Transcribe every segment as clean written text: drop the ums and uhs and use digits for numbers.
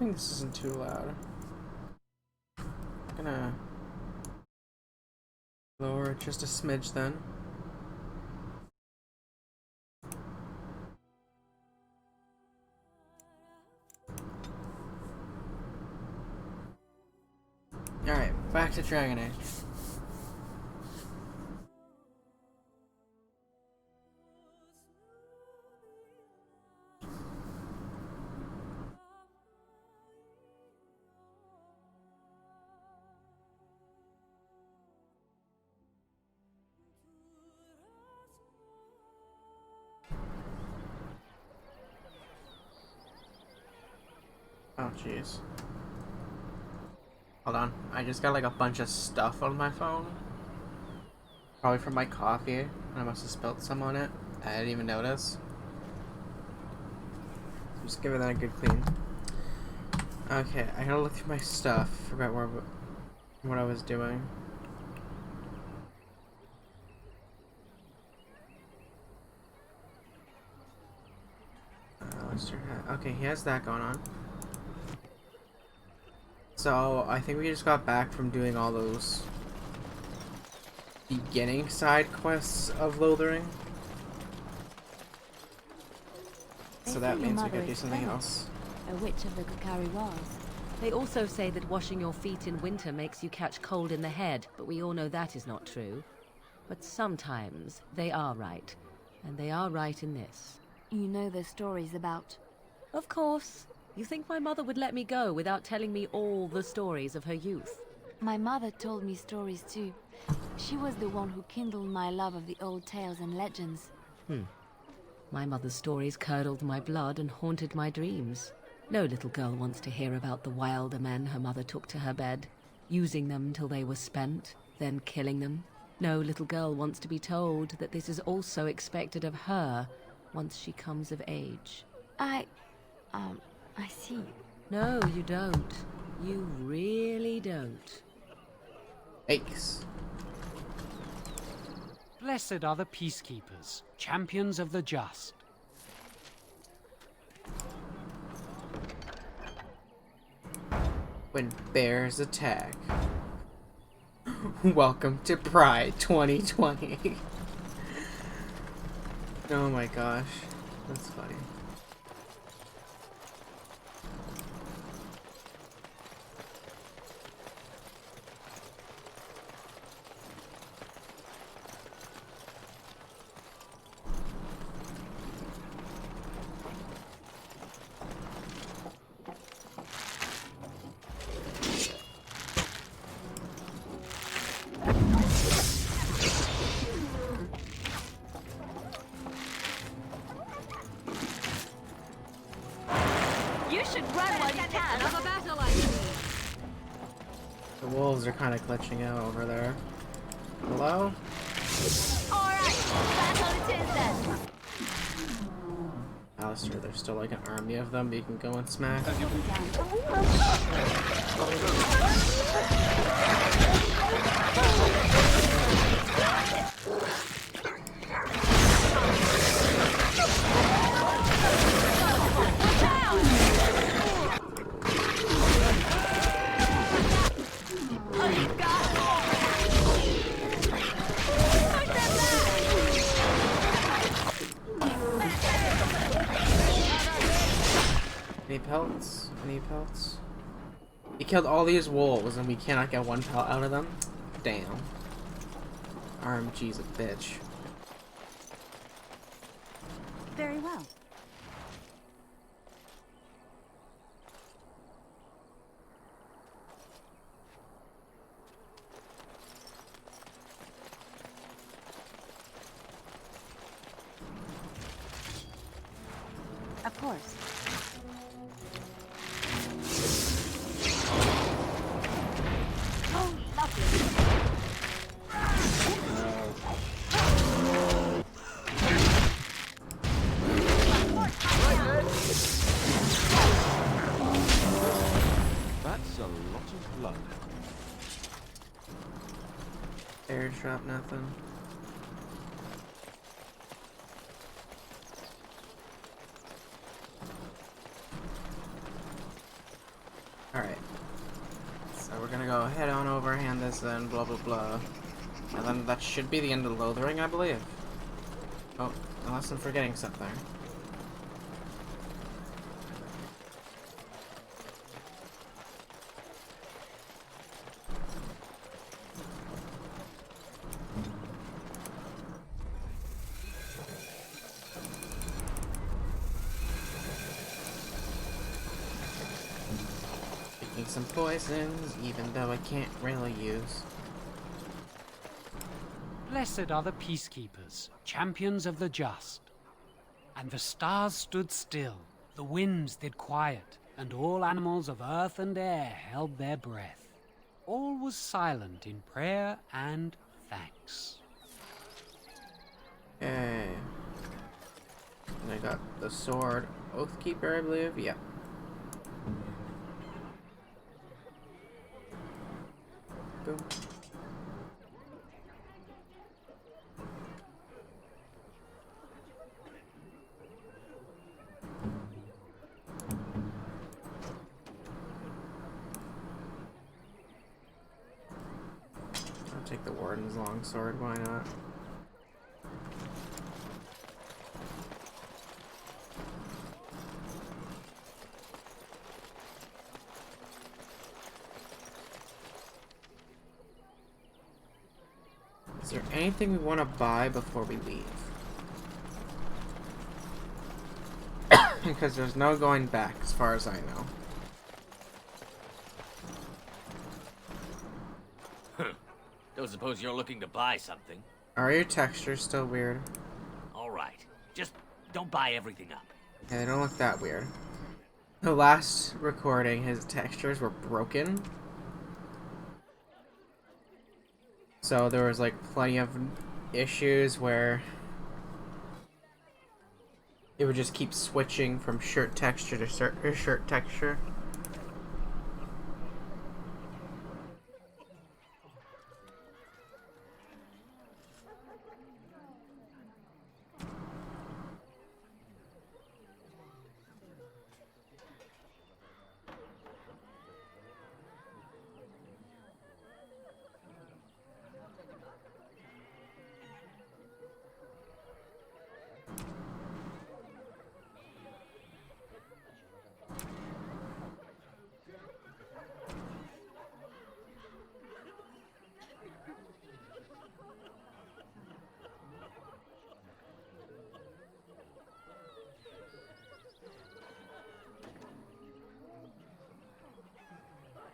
hoping this isn't too loud. I'm gonna lower it just a smidge then. Alright, back to Dragon Age. Oh, jeez. Hold on. I just got like a bunch of stuff on my phone. Probably from my coffee. I must have spilled some on it. I didn't even notice. Just giving that a good clean. Okay, I gotta look through my stuff. Forgot what I was doing. Okay, he has that going on. So, I think we just got back from doing all those beginning side quests of Lothering. So that means we gotta do something else. A witch of the Kakari was. They also say that washing your feet in winter makes you catch cold in the head, but we all know that is not true. But sometimes they are right, and they are right in this. You know the stories about... Of course. You think my mother would let me go without telling me all the stories of her youth? My mother told me stories too. She was the one who kindled my love of the old tales and legends. My mother's stories curdled my blood and haunted my dreams. No little girl wants to hear about the wilder men her mother took to her bed, using them till they were spent, then killing them. No little girl wants to be told that this is also expected of her once she comes of age. I see. No, you don't. You really don't. Yikes. Blessed are the peacekeepers, champions of the just. When bears attack. Welcome to Pride 2020. Oh my gosh. That's funny. The wolves are kind of glitching out over there. Hello? Alright, battle it is then! Alistair, there's still like an army of them, but you can go and smack. Any pelts? Any pelts? He killed all these wolves and we cannot get one pelt out of them? Damn. RMG's a bitch. Very well. Of course. Oh, lovely. That's a lot of blood. Airdrop nothing. Alright. So we're gonna go head on over, hand this in, blah blah blah. And then that should be the end of Lothering, I believe. Oh, unless I'm forgetting something. Picking some poisons, even though I can't really use. Blessed are the peacekeepers, champions of the just. And the stars stood still, the winds did quiet, and all animals of earth and air held their breath. All was silent in prayer and thanks. Okay. And I got the sword. Oathkeeper, I believe? Yeah. Boom. I'll take the Warden's longsword, why not? Is there anything we want to buy before we leave? Because there's no going back, as far as I know. Don't suppose you're looking to buy something? Are your textures still weird? Alright, just don't buy everything up. Yeah, they don't look that weird. The last recording, his textures were broken. So there was like plenty of issues where it would just keep switching from shirt texture to shirt texture.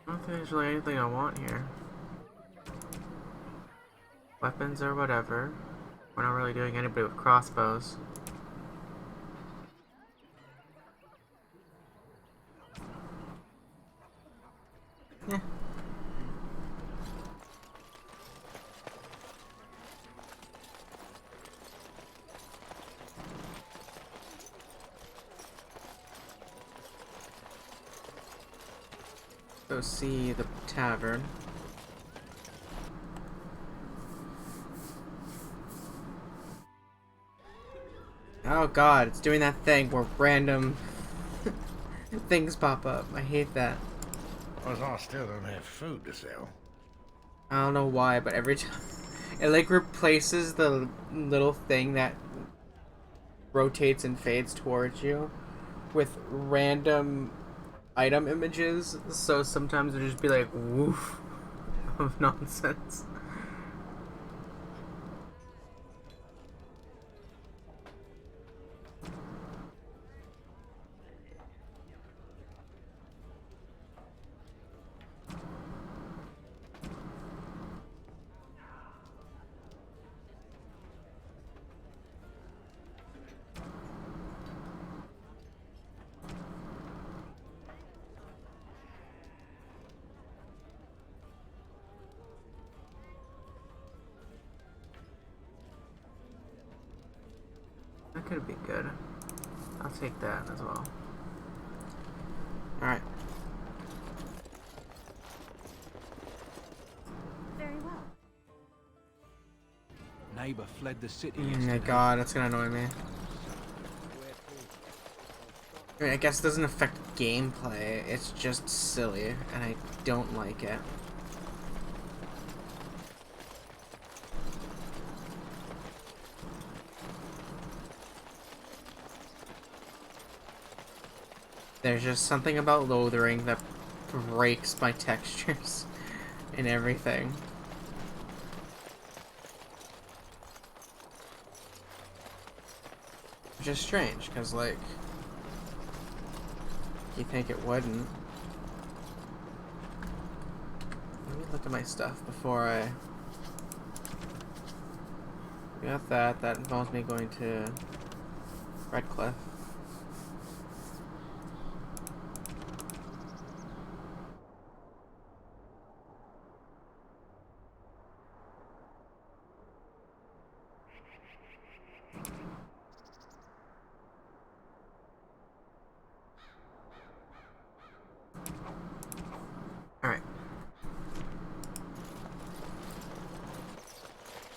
I don't think there's really anything I want here. Weapons or whatever. We're not really doing anybody with crossbows. Yeah. Go see the tavern. Oh god, it's doing that thing where random things pop up. I hate that. Well, I still don't have food to sell. I don't know why, but every time it like replaces the little thing that rotates and fades towards you with random item images, so sometimes it'll just be like woof of nonsense. That could be good. I'll take that as well. Alright. Very well. Neighbor fled the city Oh my yesterday. god, that's gonna annoy me. I mean, I guess it doesn't affect gameplay, it's just silly, and I don't like it. There's just something about Lothering that breaks my textures and everything. Which is strange, because, like, you think it wouldn't. Let me look at my stuff before I... We got that. That involves me going to Redcliffe. Alright.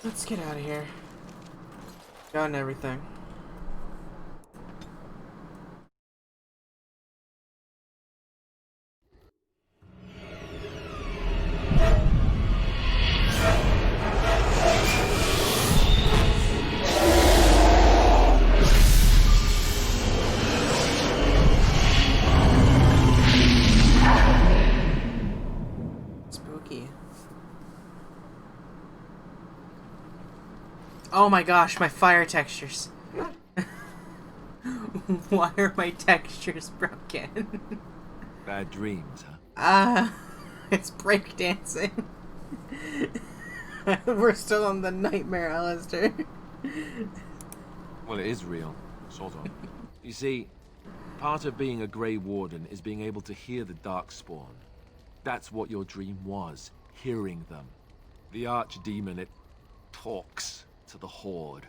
Let's get out of here. Gotten everything. Spooky. Oh my gosh, my fire textures. Why are my textures broken? Bad dreams, huh? It's breakdancing. We're still on the nightmare, Alistair. Well, it is real. Sort of. You see, part of being a Grey Warden is being able to hear the Darkspawn. That's what your dream was, hearing them. The Archdemon, it talks to the Horde,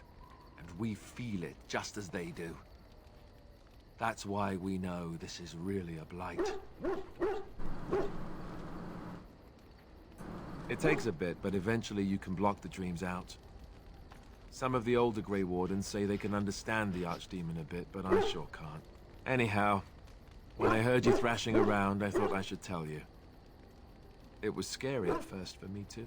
and we feel it just as they do. That's why we know this is really a blight. It takes a bit, but eventually you can block the dreams out. Some of the older Grey Wardens say they can understand the Archdemon a bit, but I sure can't. Anyhow, when I heard you thrashing around, I thought I should tell you. It was scary at first for me, too.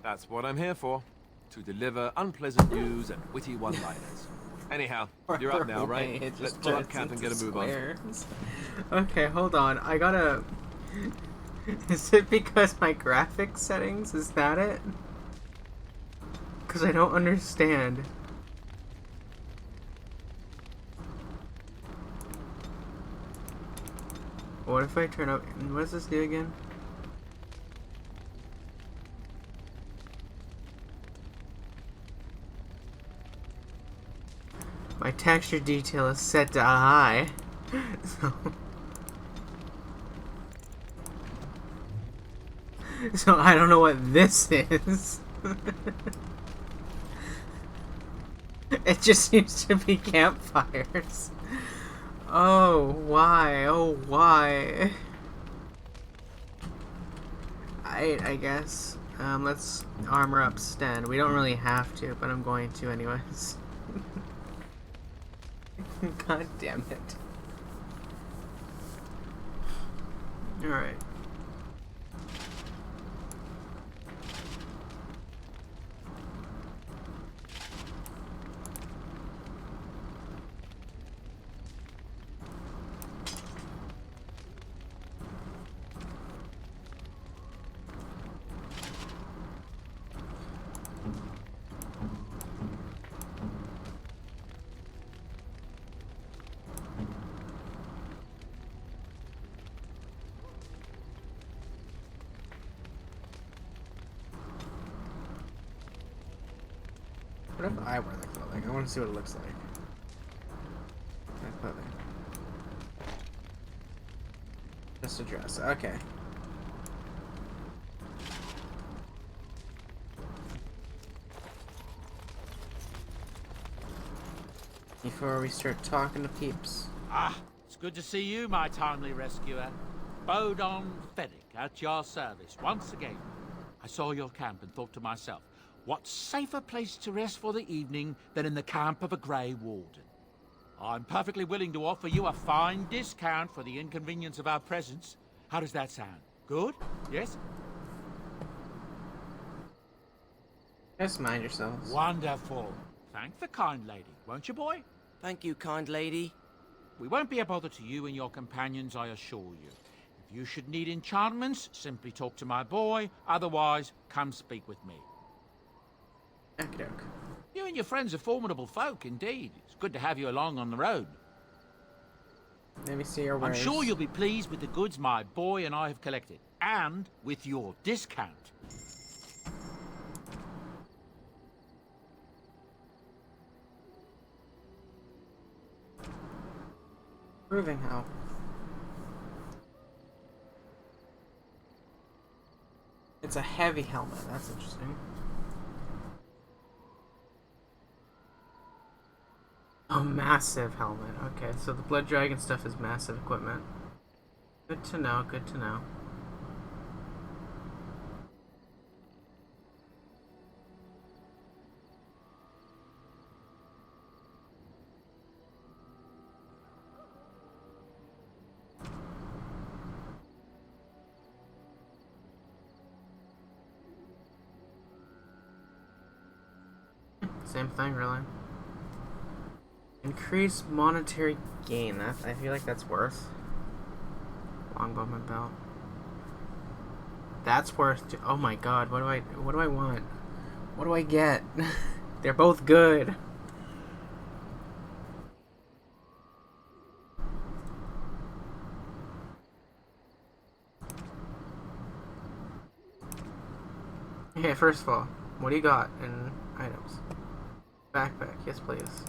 That's what I'm here for. To deliver unpleasant news and witty one-liners. Anyhow, you're up now, right? Let's pull up camp and get a move on. Okay, hold on. I gotta... Is it because my graphics settings? Is that it? Because I don't understand. What if I turn up... What does this do again? My texture detail is set to high. So I don't know what this is. It just seems to be campfires. Oh, why? Oh, why? I guess. Let's armor up Sten. We don't really have to, but I'm going to anyways. God damn it. Alright. What if I wear the clothing? I want to see what it looks like. My clothing. Just a dress. Okay. Before we start talking to peeps. Ah, it's good to see you, my timely rescuer. Bodon Fennick, at your service once again. I saw your camp and thought to myself, What safer place to rest for the evening than in the camp of a Grey Warden? I'm perfectly willing to offer you a fine discount for the inconvenience of our presence. How does that sound? Good? Yes? Just mind yourselves. Wonderful. Thank the kind lady, won't you, boy? Thank you, kind lady. We won't be a bother to you and your companions, I assure you. If you should need enchantments, simply talk to my boy. Otherwise, come speak with me. Okey-doke. You and your friends are formidable folk, indeed. It's good to have you along on the road. Let me see your I'm wares. sure you'll be pleased with the goods my boy and I have collected. And with your discount. Proving how. It's a heavy helmet. That's interesting. Oh, massive helmet. Okay, so the Blood Dragon stuff is massive equipment. Good to know, good to know. Same thing, really. Increase monetary gain. That I feel like that's worth. Longbowman belt. That's worth. Oh my god! What do I want? What do I get? They're both good. Okay, first of all, what do you got in items? Backpack, yes please.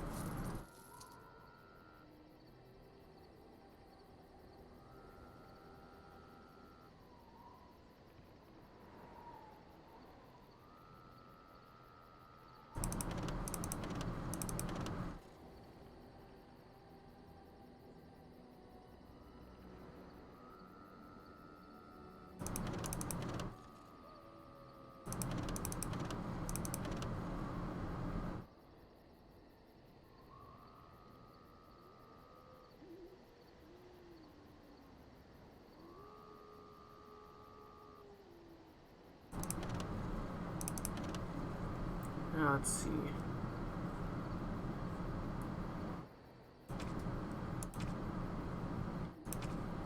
Let's see.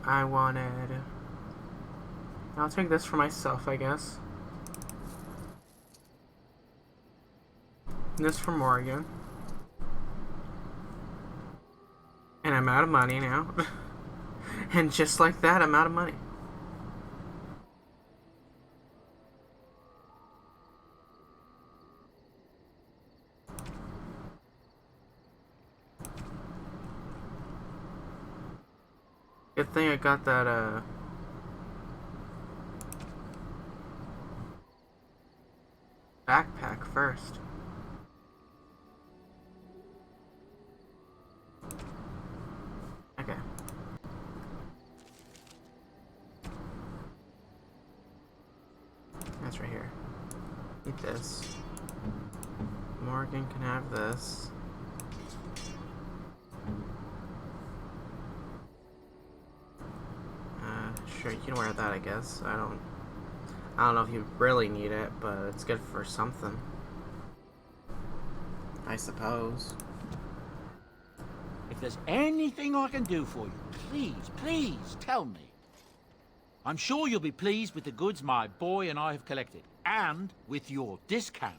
I wanted... I'll take this for myself, I guess. This for Morgan. And I'm out of money now. And just like that, I'm out of money. Good thing I got that, backpack first. Okay. That's right here. Eat this. Morgan can have this. Sure, you can wear that, I guess. I don't know if you really need it, but it's good for something. I suppose. If there's anything I can do for you, please tell me. I'm sure you'll be pleased with the goods my boy and I have collected. And with your discount.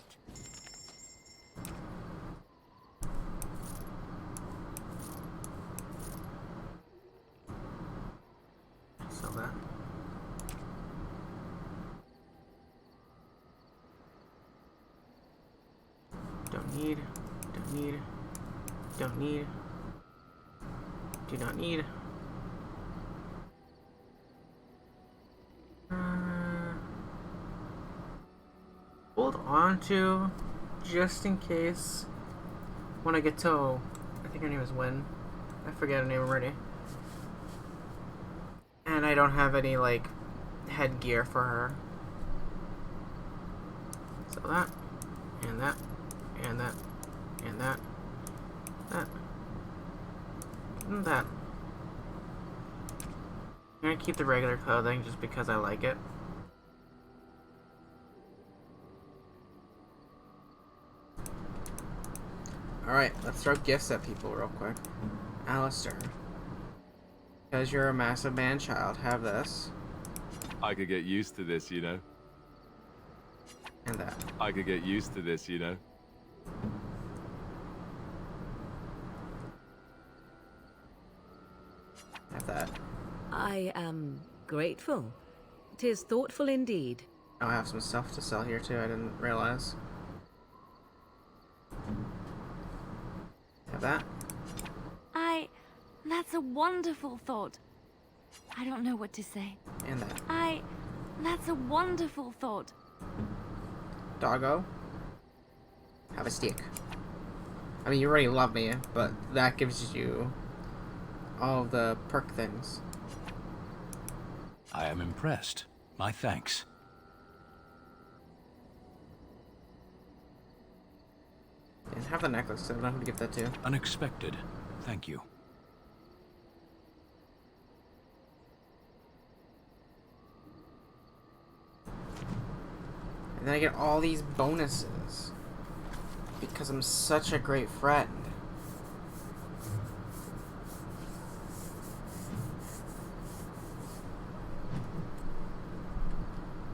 Sell that. Don't need. Don't need. Don't need. Do not need. Hold on to, just in case, when I get to, I think her name is Wynn. I forget her name already. And I don't have any, like, headgear for her. So that. And that. And that. And that. That. And that. I'm gonna keep the regular clothing just because I like it. Alright, let's throw gifts at people real quick. Alistair. Because you're a massive man-child, have this. I could get used to this, you know. And that. I could get used to this, you know. Have that. I am grateful. 'Tis thoughtful indeed. I have some stuff to sell here too, I didn't realize. Have that. That's a wonderful thought. I don't know what to say. And that. That's a wonderful thought. Doggo. Have a stick. I mean, you already love me, but that gives you all of the perk things. I am impressed. My thanks. And have the necklace, so I don't know who to give that to. Unexpected. Thank you. And then I get all these bonuses. Because I'm such a great friend.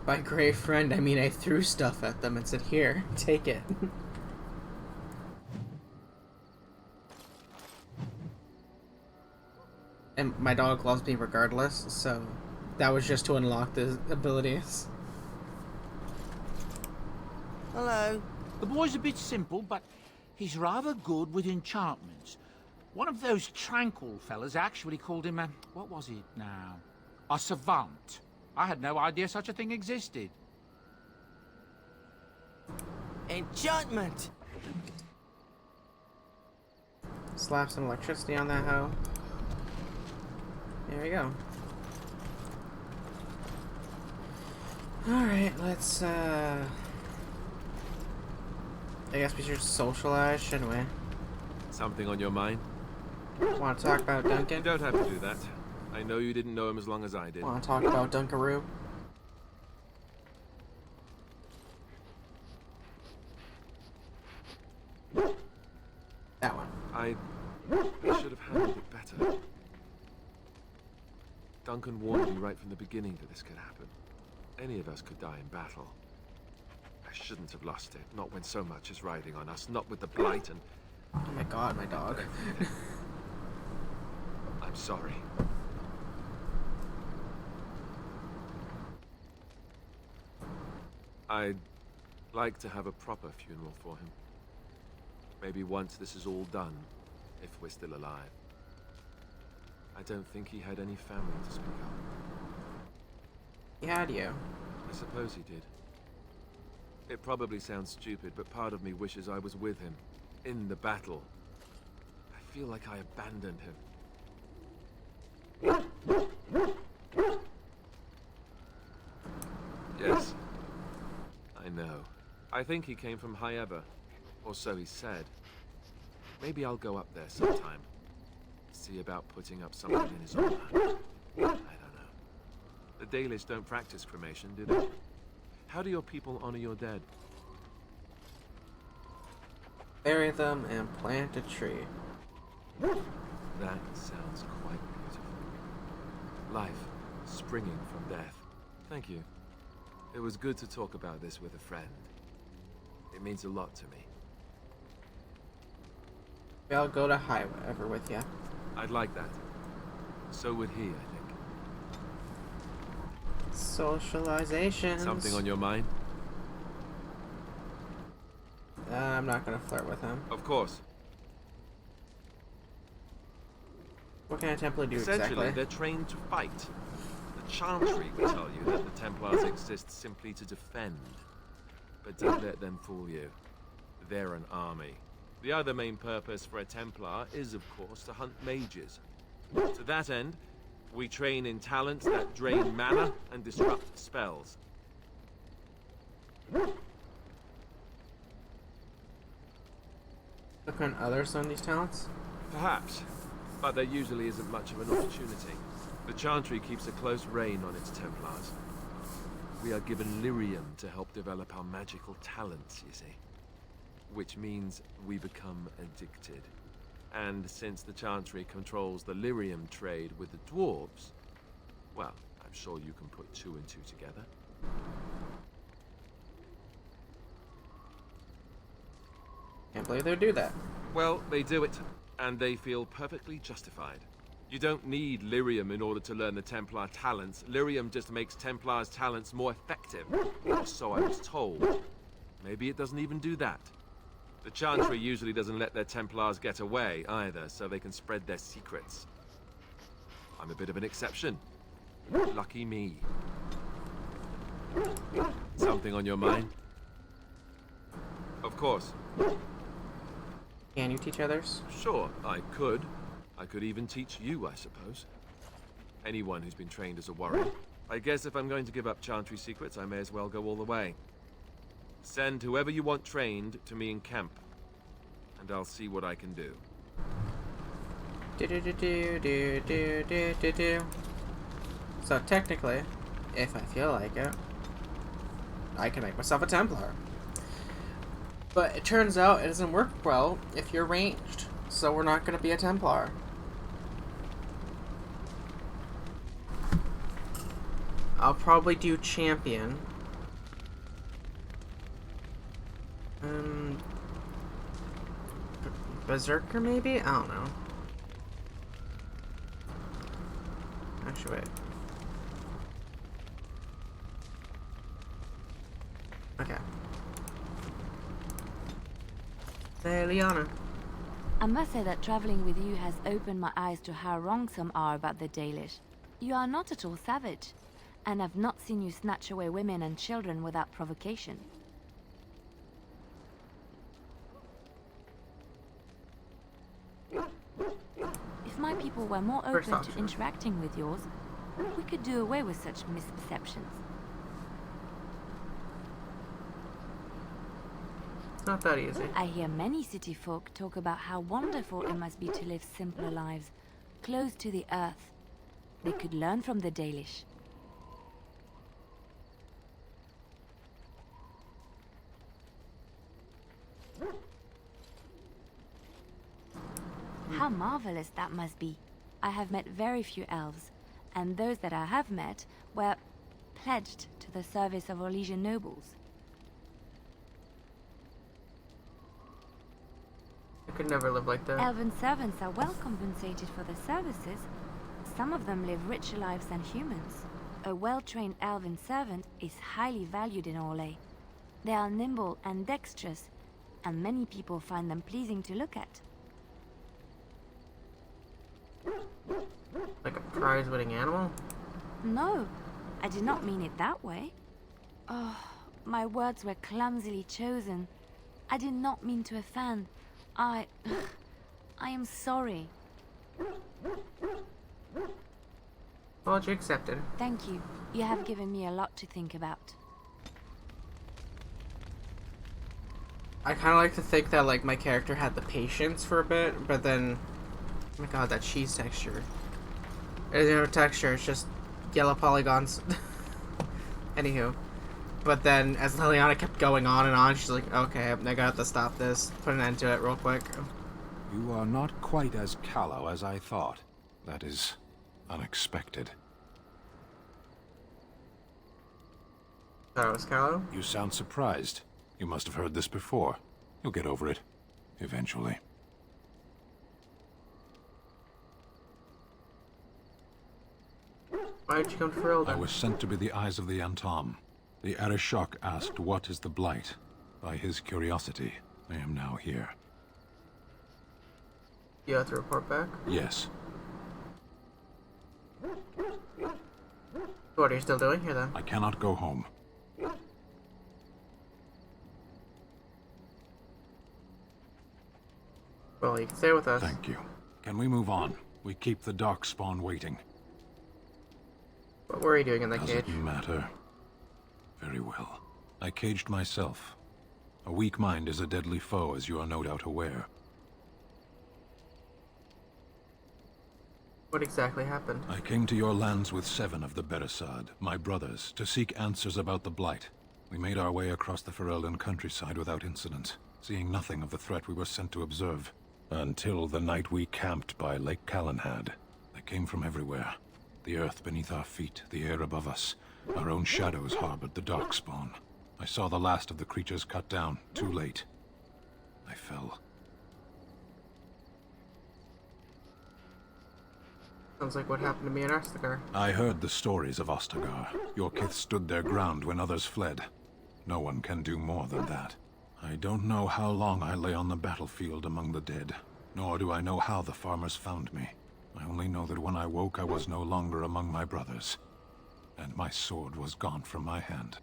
By great friend, I mean I threw stuff at them and said, here, take it. And my dog loves me regardless, so that was just to unlock the abilities. Hello. The boy's a bit simple, but he's rather good with enchantments. One of those tranquil fellas actually called him a... what was it now? A savant. I had no idea such a thing existed. Enchantment! Slap some electricity on that hoe. There we go. Alright, let's, I guess we should socialize, shouldn't we? Something on your mind? Want to talk about You Duncan? don't have to do that. I know you didn't know him as long as I did. Want to talk about Dunkaroo? That one. I should have handled it better. Duncan warned me right from the beginning that this could happen. Any of us could die in battle. I shouldn't have lost it, not when so much is riding on us, not with the Blight and... Oh my god, my dog. I'm sorry. I'd like to have a proper funeral for him. Maybe once this is all done, if we're still alive. I don't think he had any family to speak of. He had you. I suppose he did. It probably sounds stupid, but part of me wishes I was with him, in the battle. I feel like I abandoned him. Yes. I know. I think he came from High Ever. Or so he said. Maybe I'll go up there sometime. See about putting up something in his honor. I don't know. The Dalish don't practice cremation, do they? How do your people honor your dead? Bury them and plant a tree. That sounds quite beautiful. Life springing from death. Thank you. It was good to talk about this with a friend. It means a lot to me. Maybe I'll go to High Ever with you. I'd like that. So would he, I think. Socialization. Something on your mind? I'm not gonna flirt with him. Of course. What can a Templar do Essentially, exactly? they're trained to fight. The Chantry will tell you that the Templars exist simply to defend. But don't let them fool you. They're an army. The other main purpose for a Templar is, of course, to hunt mages. To that end, we train in talents that drain mana and disrupt spells. Look on others on these talents? Perhaps, but there usually isn't much of an opportunity. The Chantry keeps a close rein on its Templars. We are given lyrium to help develop our magical talents, you see. Which means we become addicted. And since the Chantry controls the lyrium trade with the dwarves, well, I'm sure you can put 2 and 2 together. Can't believe they do that. Well, they do it, and they feel perfectly justified. You don't need lyrium in order to learn the Templar talents. Lyrium just makes Templars' talents more effective. Or so I was told. Maybe it doesn't even do that. The Chantry usually doesn't let their Templars get away, either, so they can spread their secrets. I'm a bit of an exception. Lucky me. Something on your mind? Of course. Can you teach others? Sure, I could. I could even teach you, I suppose. Anyone who's been trained as a warrior. I guess if I'm going to give up Chantry secrets, I may as well go all the way. Send whoever you want trained to me in camp, and I'll see what I can do. So technically, if I feel like it, I can make myself a Templar. But it turns out it doesn't work well if you're ranged, so we're not going to be a Templar. I'll probably do Champion. Berserker maybe? I don't know. Actually, wait. Okay. Hey, Liana. I must say that traveling with you has opened my eyes to how wrong some are about the Dalish. You are not at all savage, and I've not seen you snatch away women and children without provocation. If my people were more open to interacting with yours, we could do away with such misperceptions. It's not that easy. I hear many city folk talk about how wonderful it must be to live simpler lives, close to the earth. They could learn from the Dalish. How marvelous that must be. I have met very few elves, and those that I have met were pledged to the service of Orlesian nobles. I could never live like that. Elven servants are well compensated for their services. Some of them live richer lives than humans. A well-trained elven servant is highly valued in Orlais. They are nimble and dexterous, and many people find them pleasing to look at. Like a prize-winning animal? No, I did not mean it that way. Oh, my words were clumsily chosen. I did not mean to offend. I am sorry. Apology accepted. Thank you. You have given me a lot to think about. I kind of like to think that like my character had the patience for a bit, but then, oh my god, that cheese texture. It doesn't have a texture, it's just yellow polygons. Anywho. But then, as Liliana kept going on and on, she's like, okay, I got to stop this. Put an end to it real quick. You are not quite as callow as I thought. That is unexpected. Thought it was callow? You sound surprised. You must have heard this before. You'll get over it. Eventually. Why did you come to Ferelden? I was sent to be the eyes of the Antom. The Arishok asked what is the Blight. By his curiosity, I am now here. You have to report back? Yes. What are you still doing here then? I cannot go home. Well, you can stay with us. Thank you. Can we move on? We keep the Darkspawn waiting. What were you doing in that Does cage? it matter? Very well. I caged myself. A weak mind is a deadly foe, as you are no doubt aware. What exactly happened? I came to your lands with 7 of the Beresad, my brothers, to seek answers about the Blight. We made our way across the Ferelden countryside without incident, seeing nothing of the threat we were sent to observe. Until the night we camped by Lake Calenhad. They came from everywhere. The earth beneath our feet, the air above us. Our own shadows harbored the Darkspawn. I saw the last of the creatures cut down, too late. I fell. Sounds like what happened to me in Ostagar. I heard the stories of Ostagar. Your kith stood their ground when others fled. No one can do more than that. I don't know how long I lay on the battlefield among the dead, nor do I know how the farmers found me. I only know that when I woke, I was no longer among my brothers, and my sword was gone from my hand.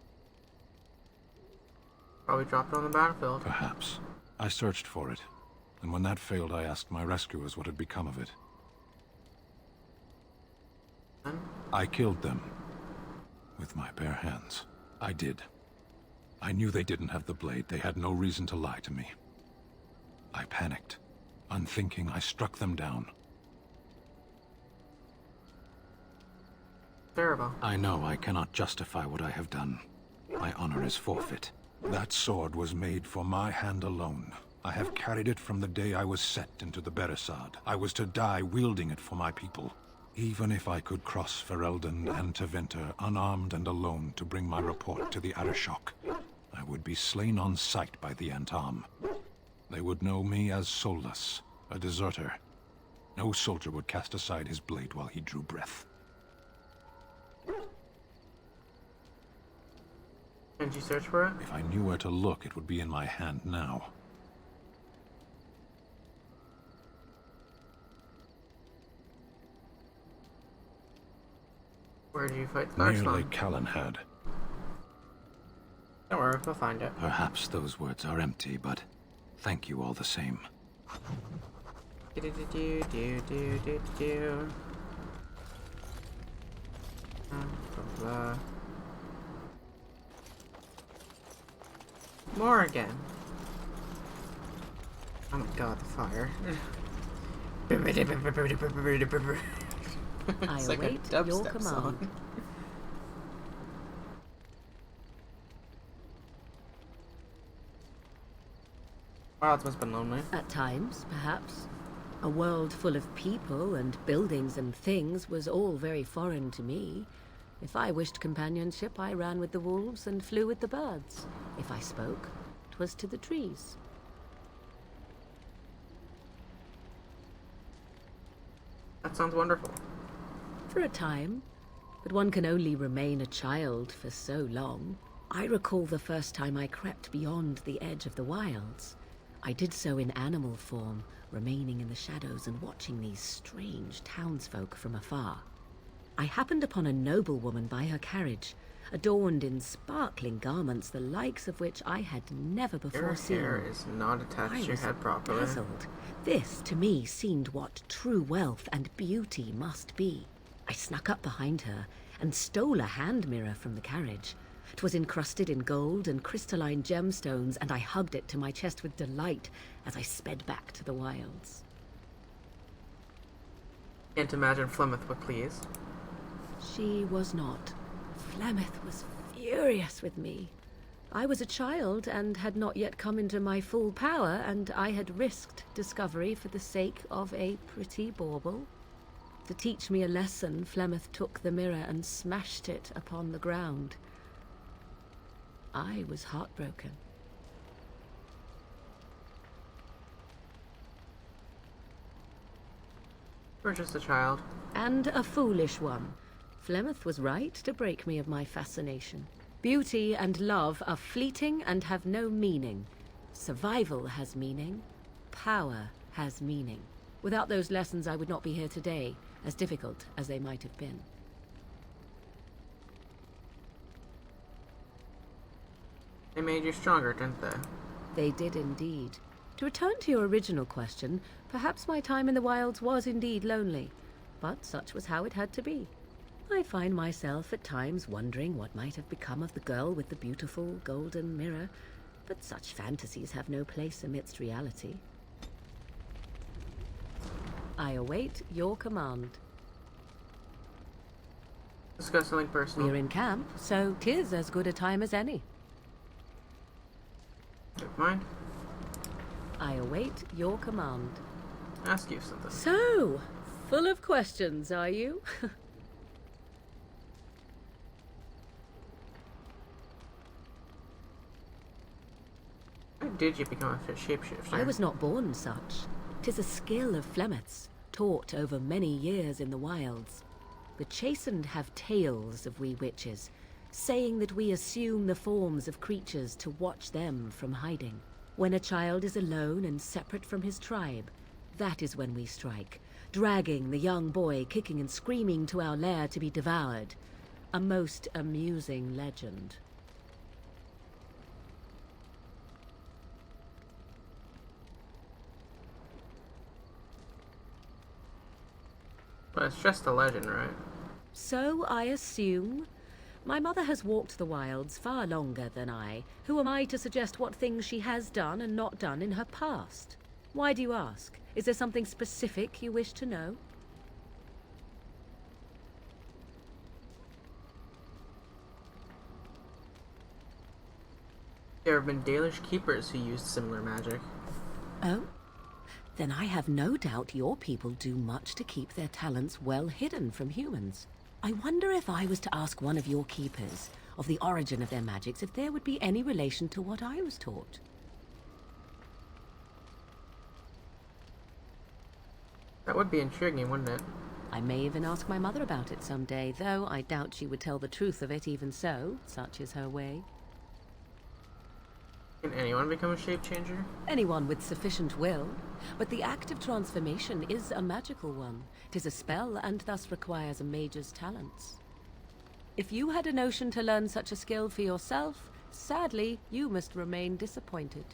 Probably dropped it on the battlefield. Perhaps. I searched for it, and when that failed, I asked my rescuers what had become of it. I killed them. With my bare hands. I did. I knew they didn't have the blade. They had no reason to lie to me. I panicked. Unthinking, I struck them down. Terrible. I know I cannot justify what I have done. My honor is forfeit. That sword was made for my hand alone. I have carried it from the day I was set into the Beresad. I was to die wielding it for my people. Even if I could cross Ferelden and Tevinter unarmed and alone to bring my report to the Arishok, I would be slain on sight by the Antam. They would know me as soulless, a deserter. No soldier would cast aside his blade while he drew breath. Did you search for it? If I knew where to look, it would be in my hand now. Where did you fight the Near Darkspawn? Lake Calenhad. Don't worry, we'll find it. Perhaps those words are empty, but thank you all the same. Do. Blah. More again. Oh my god, the fire. I It's like a await dubstep your command. song. Wow, it must have been lonely. At times, perhaps. A world full of people and buildings and things was all very foreign to me. If I wished companionship, I ran with the wolves and flew with the birds. If I spoke, 'twas to the trees. That sounds wonderful. For a time, but one can only remain a child for so long. I recall the first time I crept beyond the edge of the wilds. I did so in animal form, remaining in the shadows and watching these strange townsfolk from afar. I happened upon a noblewoman by her carriage, adorned in sparkling garments, the likes of which I had never before Your seen. hair is not attached I to your was head properly. puzzled. This, to me, seemed what true wealth and beauty must be. I snuck up behind her and stole a hand mirror from the carriage. 'Twas encrusted in gold and crystalline gemstones, and I hugged it to my chest with delight as I sped back to the wilds. Can't imagine Flemeth would please. She was not. Flemeth was furious with me. I was a child and had not yet come into my full power, and I had risked discovery for the sake of a pretty bauble. To teach me a lesson, Flemeth took the mirror and smashed it upon the ground. I was heartbroken. You're just a child. And a foolish one. Flemeth was right to break me of my fascination. Beauty and love are fleeting and have no meaning. Survival has meaning. Power has meaning. Without those lessons, I would not be here today, as difficult as they might have been. They made you stronger, didn't they? They did indeed. To return to your original question, perhaps my time in the wilds was indeed lonely, but such was how it had to be. I find myself at times wondering what might have become of the girl with the beautiful golden mirror, but such fantasies have no place amidst reality. I await your command. Discuss something personal. We're in camp, so 'tis as good a time as any. Never mind. I await your command. Ask you something. So, full of questions, are you? How did you become a shapeshifter? I was not born such. 'Tis a skill of Flemeth's, taught over many years in the wilds. The chastened have tales of we witches, saying that we assume the forms of creatures to watch them from hiding. When a child is alone and separate from his tribe, that is when we strike, dragging the young boy kicking and screaming to our lair to be devoured. A most amusing legend. But it's just a legend, right? So I assume. My mother has walked the wilds far longer than I. Who am I to suggest what things she has done and not done in her past? Why do you ask? Is there something specific you wish to know? There have been Dalish keepers who used similar magic. Oh? Then I have no doubt your people do much to keep their talents well hidden from humans. I wonder if I was to ask one of your keepers of the origin of their magics, if there would be any relation to what I was taught. That would be intriguing, wouldn't it? I may even ask my mother about it someday, though I doubt she would tell the truth of it even so. Such is her way. Can anyone become a shape changer? Anyone with sufficient will. But the act of transformation is a magical one. 'Tis a spell and thus requires a mage's talents. If you had a notion to learn such a skill for yourself, sadly, you must remain disappointed.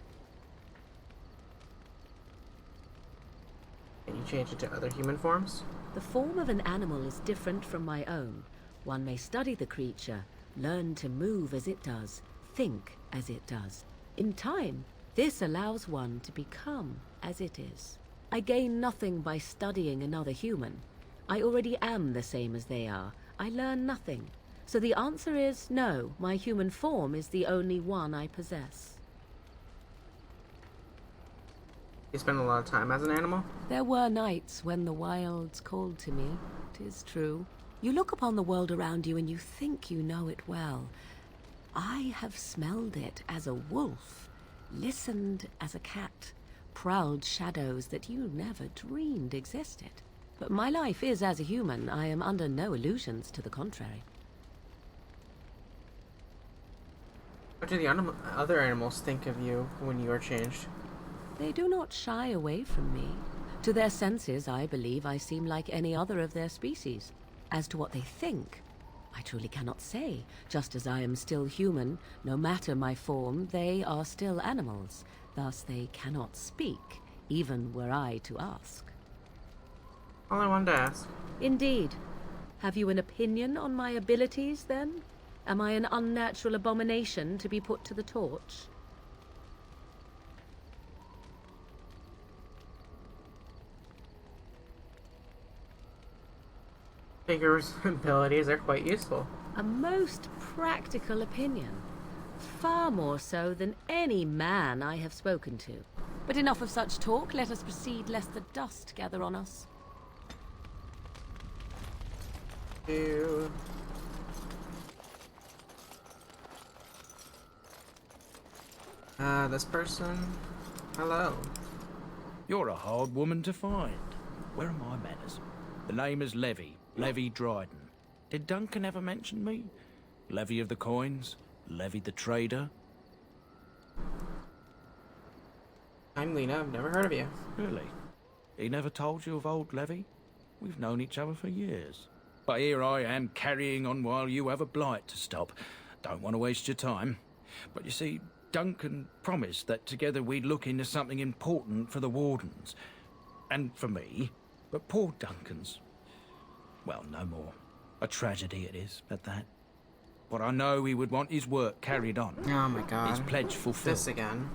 Can you change into other human forms? The form of an animal is different from my own. One may study the creature, learn to move as it does, think as it does. In time, this allows one to become as it is. I gain nothing by studying another human. I already am the same as they are. I learn nothing. So the answer is no, my human form is the only one I possess. You spend a lot of time as an animal? There were nights when the wilds called to me, 'tis true. You look upon the world around you and you think you know it well. I have smelled it as a wolf, listened as a cat, prowled shadows that you never dreamed existed. But my life is as a human. I am under no illusions to the contrary. What do the other animals think of you when you are changed? They do not shy away from me. To their senses, I believe I seem like any other of their species. As to what they think, I truly cannot say. Just as I am still human, no matter my form, they are still animals. Thus they cannot speak, even were I to ask. All I wanted to ask. Indeed. Have you an opinion on my abilities, then? Am I an unnatural abomination to be put to the torch? Figure's abilities are quite useful. A most practical opinion. Far more so than any man I have spoken to. But enough of such talk. Let us proceed, lest the dust gather on us. Ew. This person. Hello. You're a hard woman to find. Where are my manners? The name is Levy. Levy Dryden. Did Duncan ever mention me? Levy of the coins? Levy the trader? I'm Lyna. I've never heard of you. Really? He never told you of old Levy? We've known each other for years. But here I am carrying on while you have a blight to stop. Don't want to waste your time. But you see, Duncan promised that together we'd look into something important for the Wardens. And for me. But poor Duncan's... well, no more. A tragedy it is, at that. But I know he would want his work carried on. Oh my god. His pledge fulfilled. This again.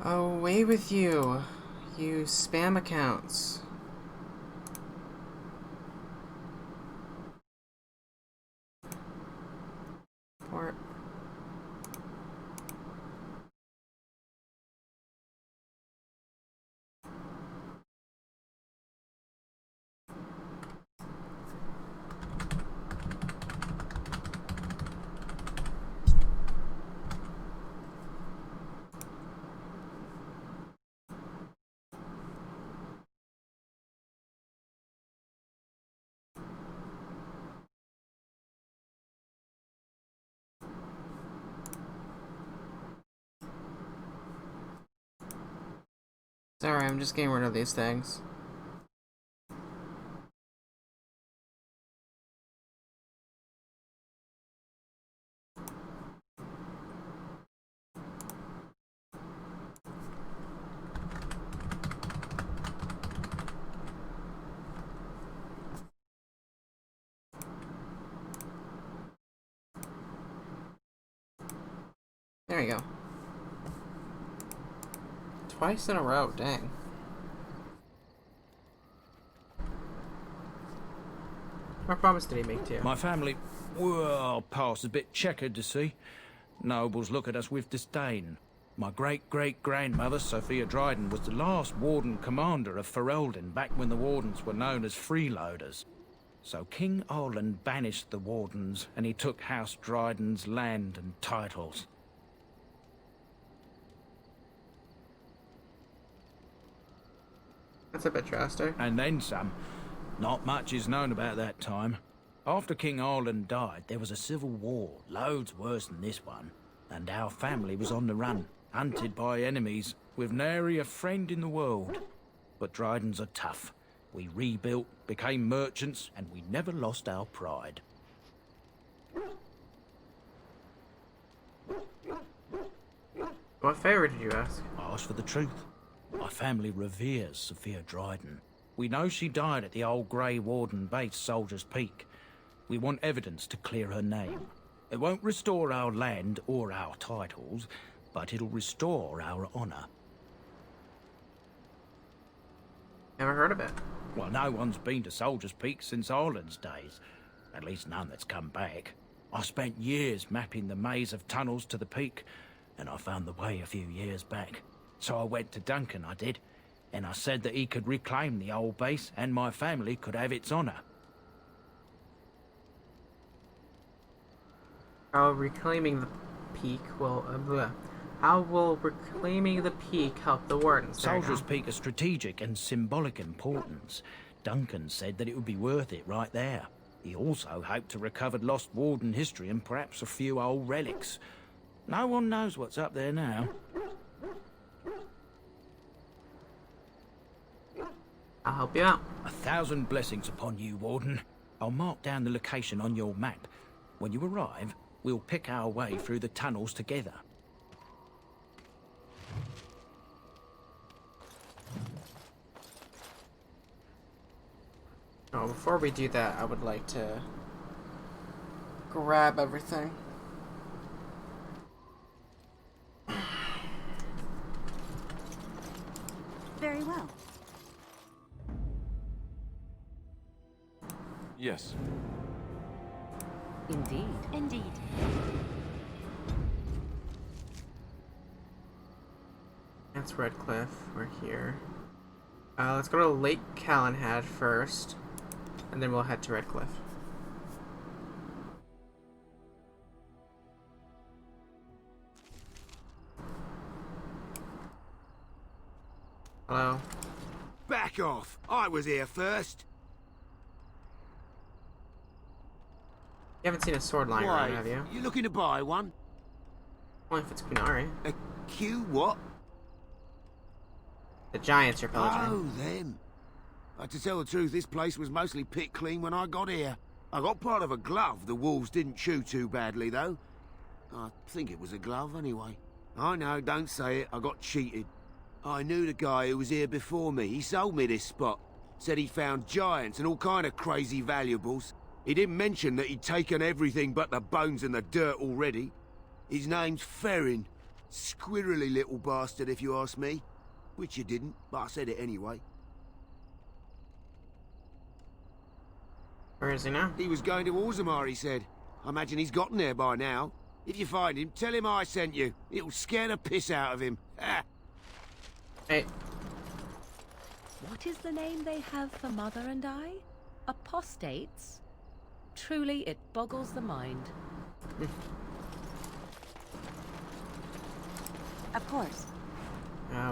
Away with you. You spam accounts. Sorry, I'm just getting rid of these things. There you go. Twice in a row, dang. What promise did he make to you? My family, well, past a bit checkered to see. Nobles look at us with disdain. My great-great-grandmother, Sophia Dryden, was the last Warden commander of Ferelden back when the Wardens were known as freeloaders. So King Olin banished the Wardens, and he took House Dryden's land and titles. That's a bit drastic. And then some. Not much is known about that time. After King Olin died, there was a civil war, loads worse than this one. And our family was on the run, hunted by enemies, with nary a friend in the world. But Drydens are tough. We rebuilt, became merchants, and we never lost our pride. What favor did you ask? I asked for the truth. My family reveres Sophia Dryden. We know she died at the old Grey Warden base, Soldier's Peak. We want evidence to clear her name. It won't restore our land or our titles, but it'll restore our honour. Never heard of it. Well, no one's been to Soldier's Peak since Ireland's days. At least none that's come back. I spent years mapping the maze of tunnels to the peak, and I found the way a few years back. So I went to Duncan, I did, and I said that he could reclaim the old base and my family could have its honour. How reclaiming the peak will... How will reclaiming the peak help the Wardens? Soldier's Peak is strategic and symbolic importance. Duncan said that it would be worth it right there. He also hoped to recover lost Warden history and perhaps a few old relics. No one knows what's up there now. I'll help you out. 1,000 blessings upon you, Warden. I'll mark down the location on your map. When you arrive, we'll pick our way through the tunnels together. Oh, before we do that, I would like to grab everything. Very well. Yes. Indeed. Indeed. That's Redcliffe. We're here. Let's go to Lake Calenhad first, and then we'll head to Redcliffe. Hello. Back off! I was here first. You haven't seen a sword lying around, have you? You looking to buy one? Only if it's Kunari. A Q what? The giants you're pillaging. Oh, them. To tell the truth, this place was mostly picked clean when I got here. I got part of a glove the wolves didn't chew too badly, though. I think it was a glove, anyway. I know, don't say it. I got cheated. I knew the guy who was here before me. He sold me this spot. Said he found giants and all kind of crazy valuables. He didn't mention that he'd taken everything but the bones and the dirt already. His name's Ferrin. Squirrely little bastard, if you ask me. Which you didn't, but I said it anyway. Where is he now? He was going to Orzammar, he said. I imagine he's gotten there by now. If you find him, tell him I sent you. It'll scare the piss out of him. Hey. What is the name they have for Mother and I? Apostates? Truly, it boggles the mind. Of course.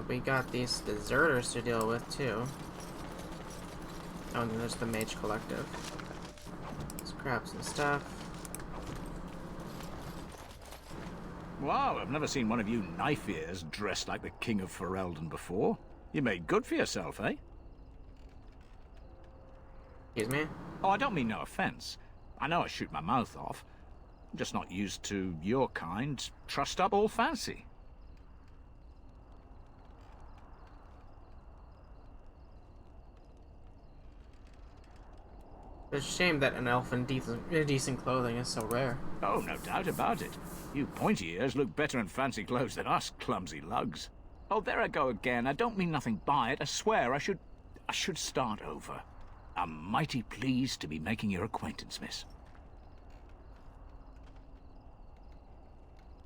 We got these deserters to deal with, too. Oh, and then there's the Mage Collective. Let's grab some stuff. Wow, I've never seen one of you knife ears dressed like the King of Ferelden before. You made good for yourself, eh? Excuse me? Oh, I don't mean no offense. I know I shoot my mouth off. I'm just not used to your kind, trussed up all fancy. It's a shame that an elf in decent clothing is so rare. Oh, no doubt about it. You pointy ears look better in fancy clothes than us clumsy lugs. Oh, there I go again. I don't mean nothing by it. I swear I should start over. I'm mighty pleased to be making your acquaintance, miss.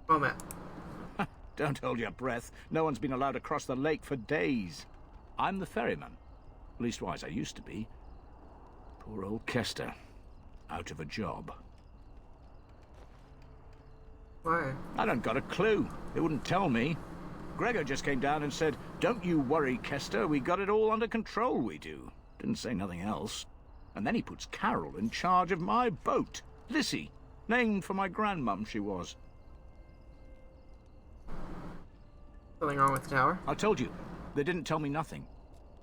Moment. Don't hold your breath. No one's been allowed to cross the lake for days. I'm the ferryman. Leastwise, I used to be. Poor old Kester. Out of a job. Why? I don't got a clue. They wouldn't tell me. Gregor just came down and said, "Don't you worry, Kester. We got it all under control, we do." Didn't say nothing else. And then he puts Carol in charge of my boat. Lissy. Named for my grandmum, she was. Something wrong with the tower? I told you. They didn't tell me nothing.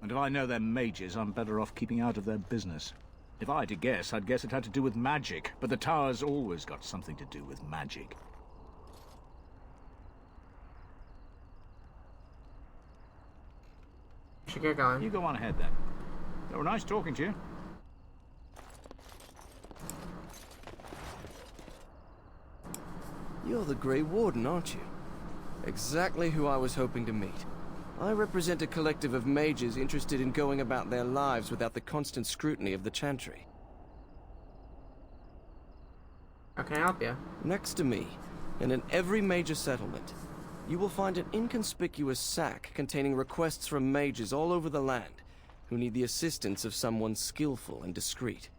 And if I know they're mages, I'm better off keeping out of their business. If I had to guess, I'd guess it had to do with magic. But the tower's always got something to do with magic. Should get going. You go on ahead, then. They were nice talking to you. You're the Grey Warden, aren't you? Exactly who I was hoping to meet. I represent a collective of mages interested in going about their lives without the constant scrutiny of the Chantry. How can I help you? Next to me, and in every major settlement, you will find an inconspicuous sack containing requests from mages all over the land who need the assistance of someone skillful and discreet.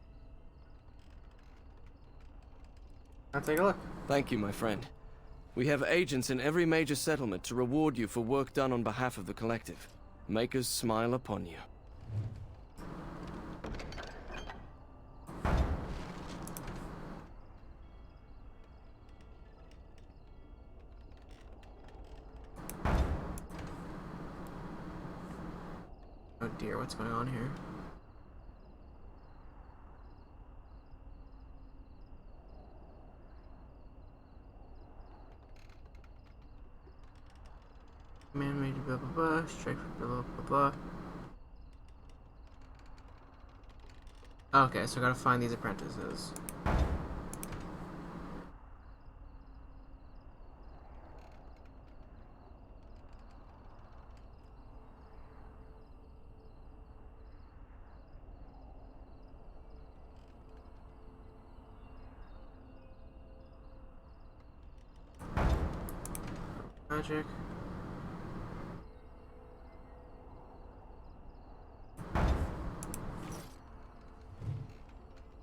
I'll take a look. Thank you, my friend. We have agents in every major settlement to reward you for work done on behalf of the collective. Make us smile upon you. Oh dear, what's going on here? Man made blah blah blah, strike for blah blah blah. Okay, so I gotta find these apprentices. Magic.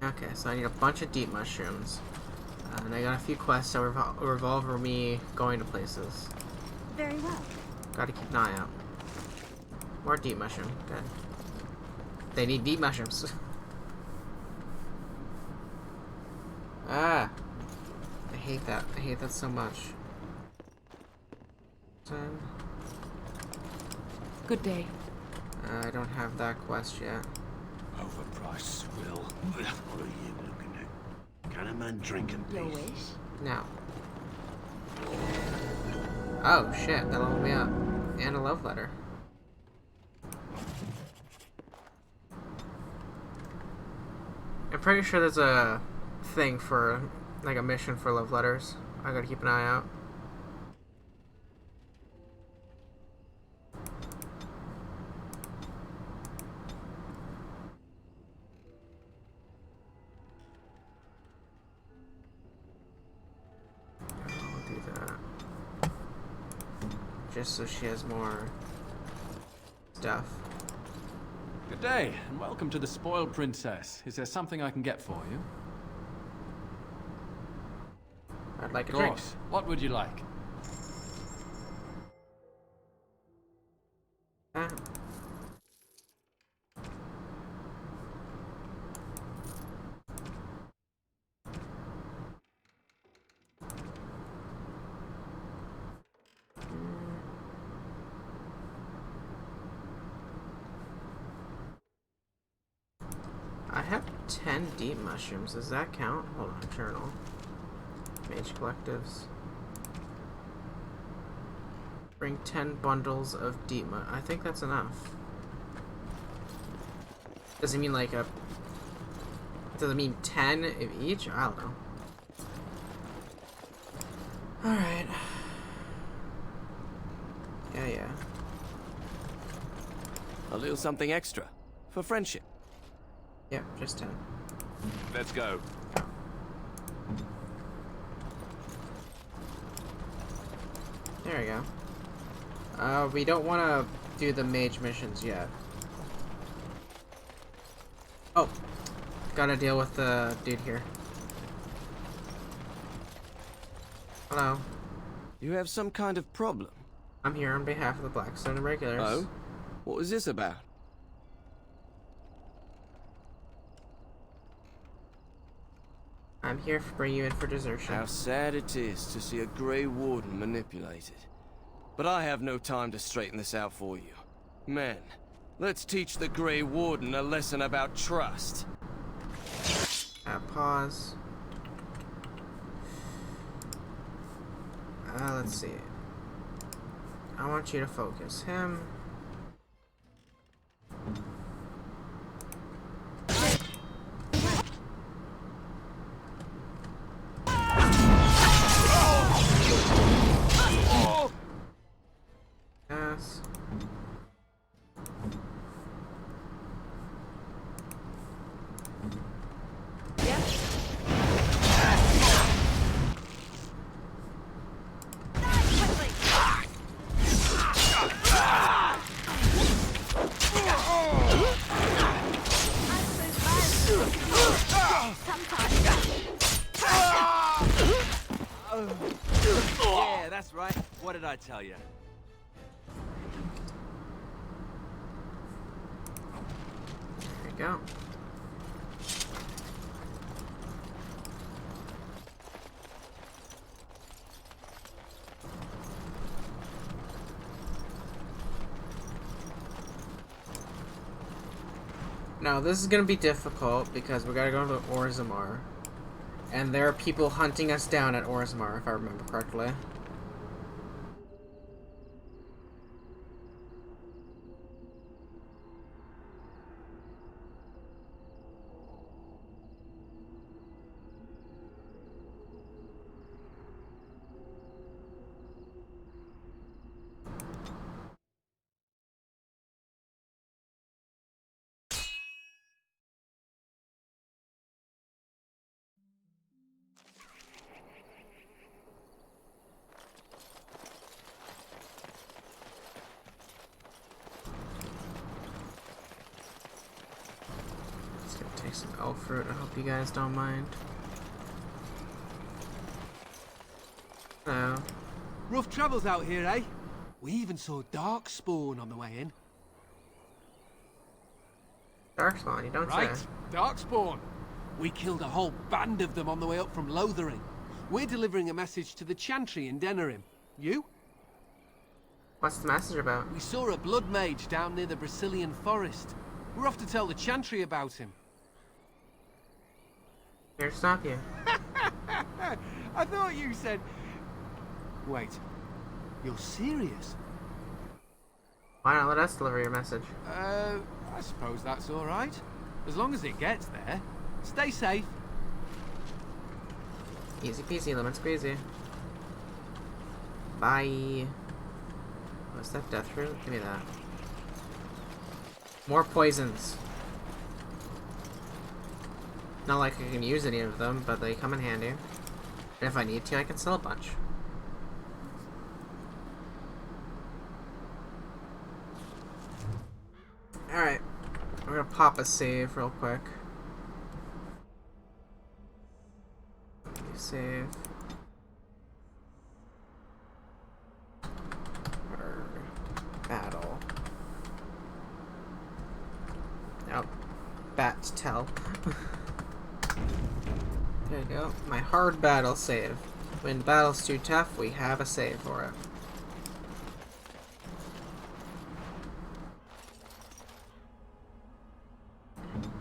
Okay, so I need a bunch of deep mushrooms. And I got a few quests that revolve around me going to places. Very well. Gotta keep an eye out. More deep mushroom. Good. They need deep mushrooms. Ah! I hate that. I hate that so much. Good day. I don't have that quest yet. Overpriced swill. What are you looking at? Can a man drink and Your peace? wish? No. Oh shit, that leveled me up. And a love letter. I'm pretty sure there's a thing for, like a mission for love letters. I gotta keep an eye out. I'll do that. Just so she has more stuff. Good day, and welcome to the Spoiled Princess. Is there something I can get for you? I'd like a Of drink. course. What would you like? Ah. 10 deep mushrooms. Does that count? Hold on, journal. Mage collectives. Bring 10 bundles of deep I think that's enough. Does it mean like a... Does it mean 10 of each? I don't know. Alright. Yeah. A little something extra. For friendship. Yep, just 10. Let's go. There we go. We don't want to do the mage missions yet. Oh, gotta deal with the dude here. Hello. You have some kind of problem? I'm here on behalf of the Blackstone Irregulars. Oh? What was this about? I'm here to bring you in for desertion. How sad it is to see a Grey Warden manipulated. But I have no time to straighten this out for you. Men, let's teach the Grey Warden a lesson about trust. Pause. Let's see. I want you to focus him. Yes. Yeah, that's right. What did I tell you? There you go. Now, this is gonna be difficult because we gotta go to Orzammar. And there are people hunting us down at Orzammar, if I remember correctly. Take some elf fruit. I hope you guys don't mind. Hello. Rough travels out here, eh? We even saw Darkspawn on the way in. Darkspawn, you don't right, say. Darkspawn. We killed a whole band of them on the way up from Lothering. We're delivering a message to the Chantry in Denerim. You? What's the message about? We saw a blood mage down near the Brazilian forest. We're off to tell the Chantry about him. Here to stop you. I thought you said... Wait, you're serious? Why not let us deliver your message? I suppose that's all right. As long as it gets there. Stay safe. Easy peasy, lemon squeezy. Bye. What's that death fruit? Give me that. More poisons. Not like I can use any of them, but they come in handy. And if I need to, I can sell a bunch. Alright. We're gonna pop a save real quick. Save. Battle. Nope. Bat tell. There you go. My hard battle save. When the battle's too tough, we have a save for it.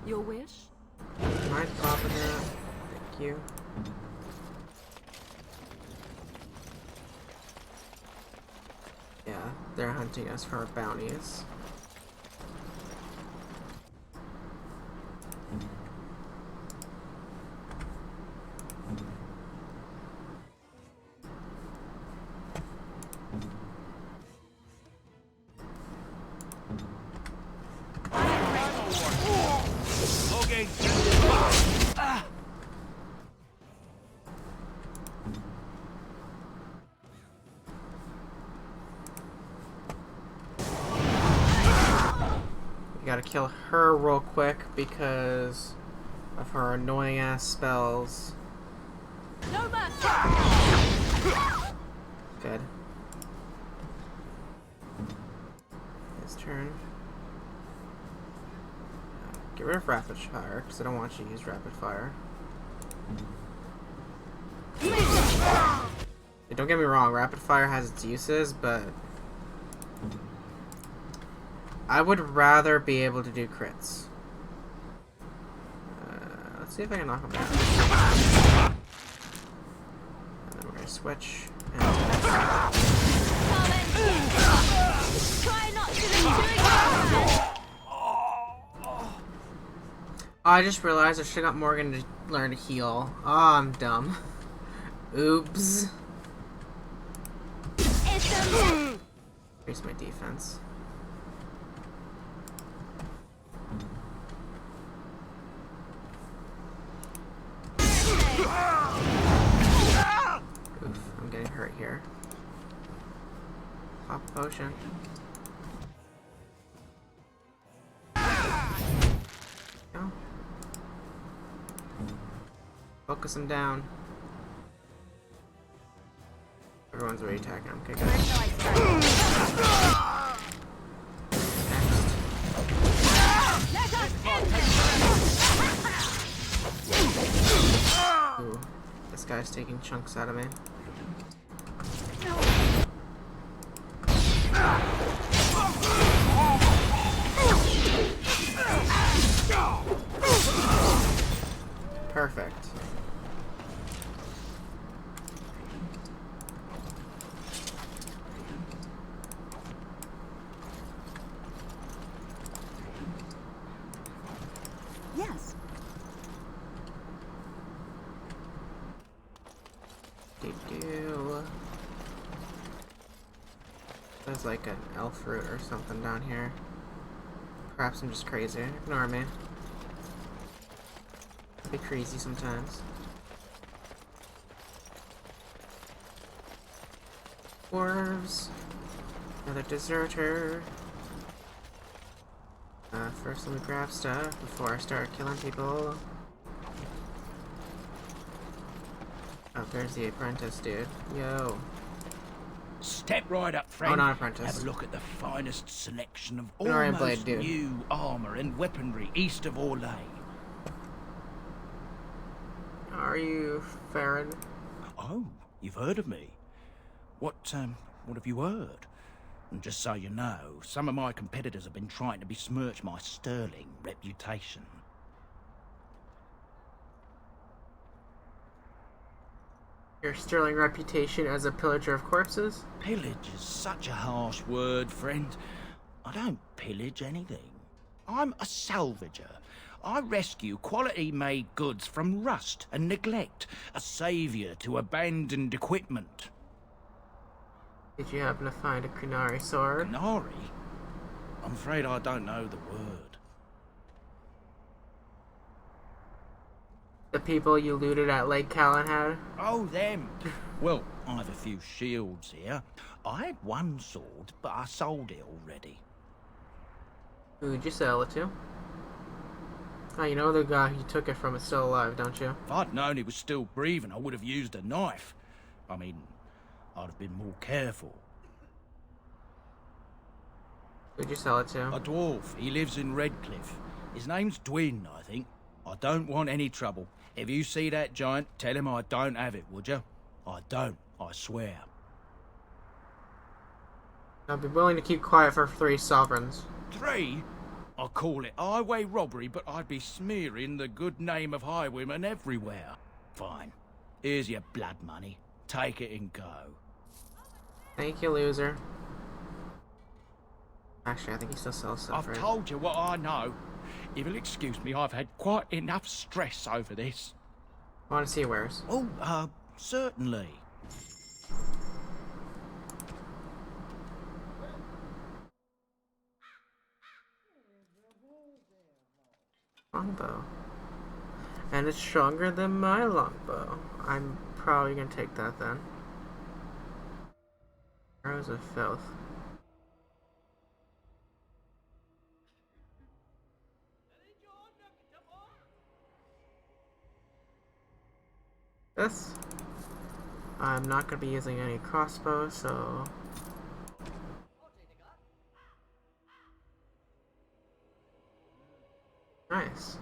Your wish? mind popping that? Thank you. Yeah, they're hunting us for our bounties. Gotta kill her real quick because of her annoying ass spells. No Good. His turn. Get rid of rapid fire because I don't want you to use rapid fire. Yeah, don't get me wrong, rapid fire has its uses, but I would rather be able to do crits. Let's see if I can knock him down. And then we're gonna switch. And I just realized I should have got Morgan to learn to heal. Oh, I'm dumb. Oops. Increase my defense. Oof, I'm getting hurt here. Pop a potion. Go. Focus him down. Everyone's already attacking him. Okay, good. Ooh, this guy's taking chunks out of me. Perfect. Yes. There's like an elf root or something down here. Perhaps I'm just crazy. Ignore me. Be crazy sometimes. Dwarves. Another deserter. First let me grab stuff before I start killing people. Oh, there's the apprentice, dude. Yo. Step right up, friend. Oh, not apprentice. Have a look at the finest selection of Iron almost blade, dude. new armor and weaponry east of Orlais. Are you Farron? Oh, you've heard of me. What have you heard? And just so you know, some of my competitors have been trying to besmirch my sterling reputation. Your sterling reputation as a pillager of corpses? Pillage is such a harsh word, friend. I don't pillage anything. I'm a salvager. I rescue quality-made goods from rust and neglect, a saviour to abandoned equipment. Did you happen to find a Kunari sword? Kunari? I'm afraid I don't know the word. The people you looted at Lake Callan had? Oh, them. Well, I've a few shields here. I had one sword, but I sold it already. Who'd you sell it to? Oh, you know the guy who took it from is still alive, don't you? If I'd known he was still breathing, I would have used a knife. I mean, I'd have been more careful. Who'd you sell it to? A dwarf. He lives in Redcliffe. His name's Dwin, I think. I don't want any trouble. If you see that giant, tell him I don't have it, would you? I don't, I swear. I'll be willing to keep quiet for 3 sovereigns. 3? I call it highway robbery, but I'd be smearing the good name of highwaymen everywhere. Fine. Here's your blood money. Take it and go. Thank you, loser. Actually, I think he still sells stuff, I've right? told you what I know. If you'll excuse me, I've had quite enough stress over this. I want to see your wares. Oh, certainly. Longbow. And it's stronger than my longbow. I'm probably gonna take that then. Arrows of filth. This. I'm not gonna be using any crossbow, so. Nice.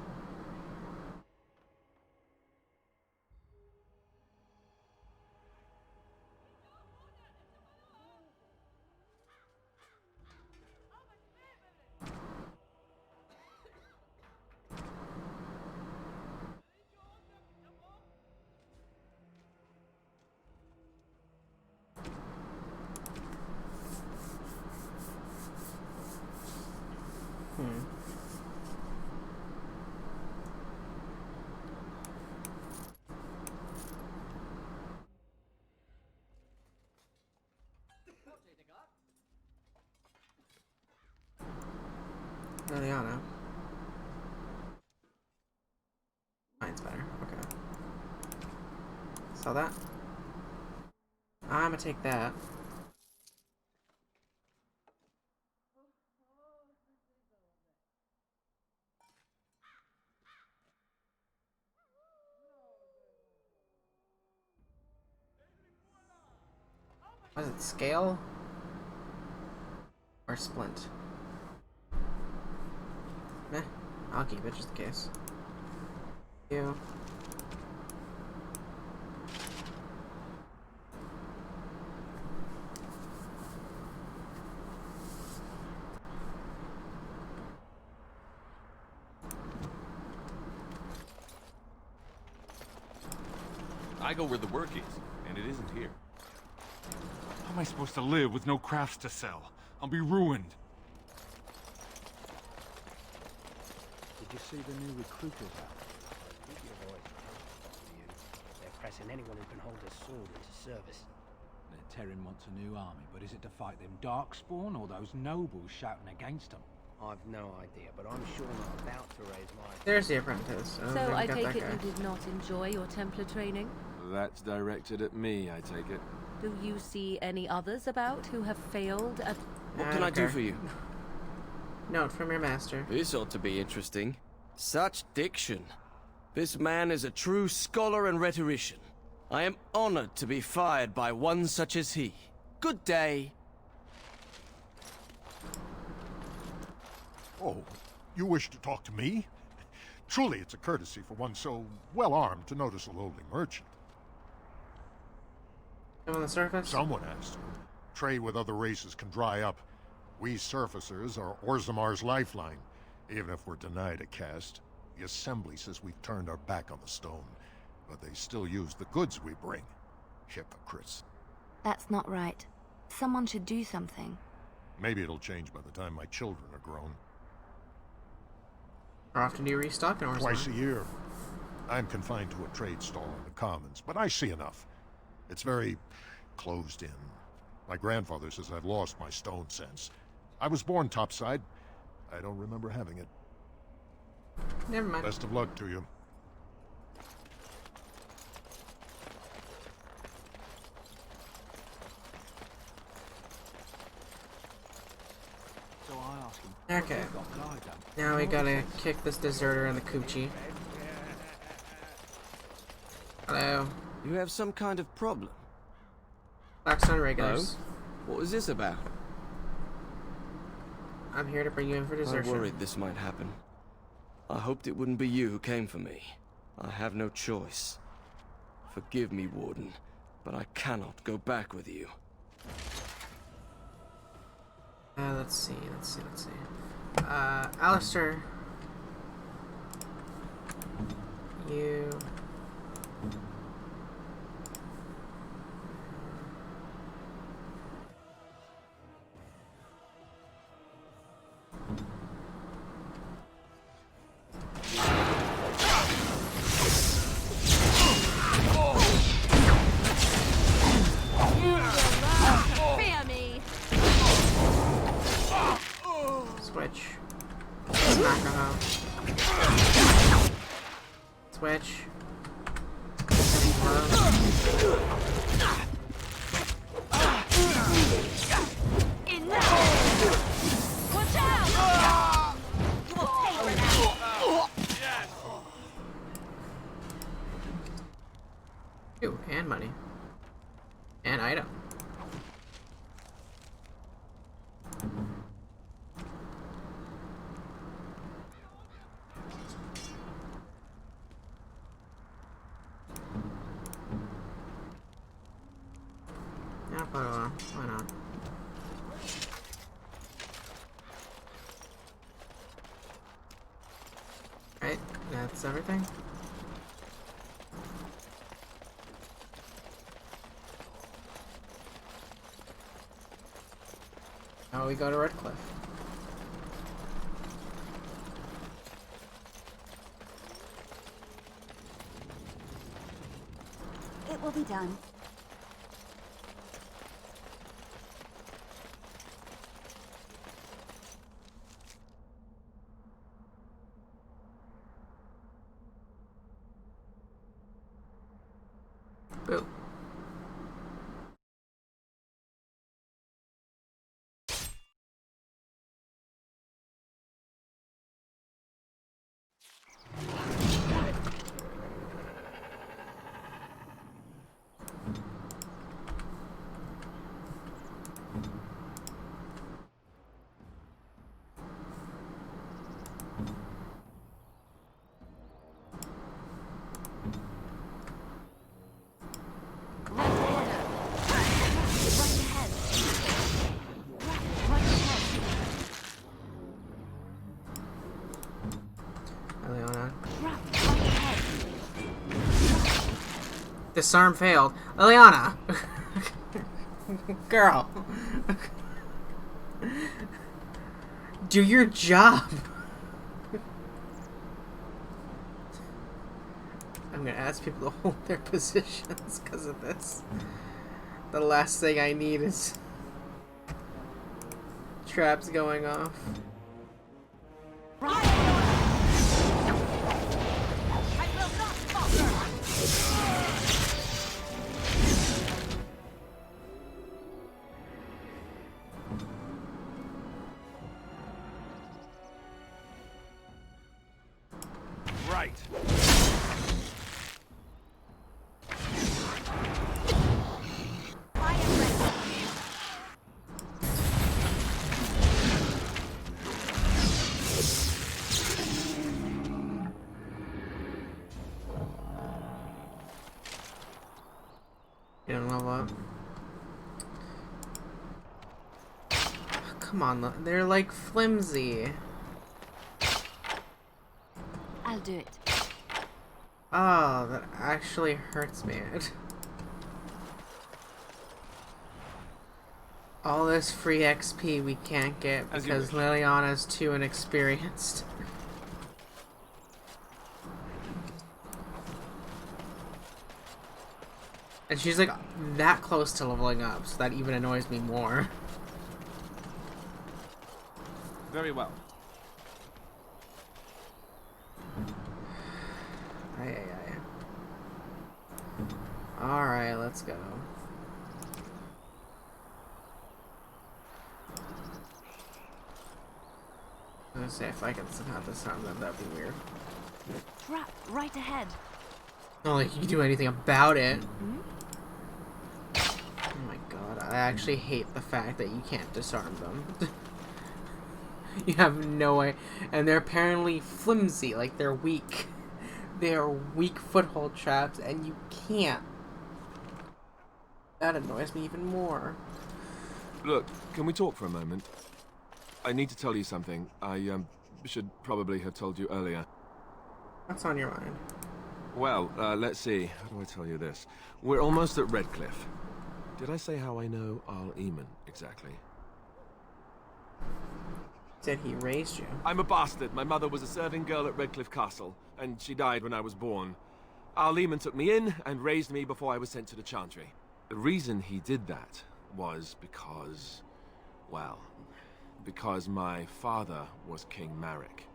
Lyna. Mine's better. Okay. Saw that? I'm gonna take that. Was it scale? Or splint? Meh, I'll keep it just in case. You. I go where the work is, and it isn't here. How am I supposed to live with no crafts to sell? I'll be ruined. Did you see the new recruiters out? Keep your voice close to you. They're pressing anyone who can hold a sword into service. Terran wants a new army, but is it to fight them Darkspawn or those nobles shouting against them? I've no idea, but I'm sure not about to raise my... There's the apprentice. So I take it you did not enjoy your Templar training? That's directed at me, I take it. Do you see any others about who have failed at... What can I do for you? Note from your master. This ought to be interesting. Such diction. This man is a true scholar and rhetorician. I am honored to be fired by one such as he. Good day. Oh, you wish to talk to me? Truly, it's a courtesy for one so well-armed to notice a lowly merchant. On the surface? Someone has to. Trade with other races can dry up. We surfacers are Orzamar's lifeline. Even if we're denied a caste, the Assembly says we've turned our back on the stone. But they still use the goods we bring. Hypocrites. That's not right. Someone should do something. Maybe it'll change by the time my children are grown. How often do you restock in Orzammar? Twice a year. I'm confined to a trade stall in the Commons, but I see enough. It's very closed in. My grandfather says I've lost my stone sense. I was born topside. I don't remember having it. Never mind. Best of luck to you. So I ask him. Okay. Now we gotta kick this deserter in the coochie. Hello. You have some kind of problem? Blackstone regulars. Oh? What was this about? I'm here to bring you in for desertion. I worried this might happen. I hoped it wouldn't be you who came for me. I have no choice. Forgive me, Warden, but I cannot go back with you. Let's see. Alistair. You. Fear me. Switch. Smack her. Switch. Enough! Watch out! You will pay for that. Ooh, and money. And item. Yeah, but why not? Right, that's everything. Now we go to Redcliffe. It will be done. Boo. Liliana. Disarm failed. Liliana! Girl. Do your job. I'm gonna ask people to hold their positions because of this. The last thing I need is traps going off. Right. You don't level up. Come on, they're like flimsy. I'll do it. Oh, that actually hurts me. All this free XP we can't get because Liliana's too inexperienced. And she's like that close to leveling up, so that even annoys me more. Very well. Alright, let's go. I'm gonna say if I can somehow disarm them, that'd be weird. Trap right ahead. Not like you can do anything about it. Oh my god, I actually hate the fact that you can't disarm them. You have no way. And they're apparently flimsy, like they're weak. They are weak foothold traps, and you can't. That annoys me even more. Look, can we talk for a moment? I need to tell you something. I should probably have told you earlier. What's on your mind? Well, let's see. How do I tell you this? We're almost at Redcliffe. Did I say how I know Arl Eamon exactly? Said he raised you. I'm a bastard. My mother was a serving girl at Redcliffe Castle, and she died when I was born. Arl Eamon took me in and raised me before I was sent to the Chantry. The reason he did that was because, well, because my father was King Marek,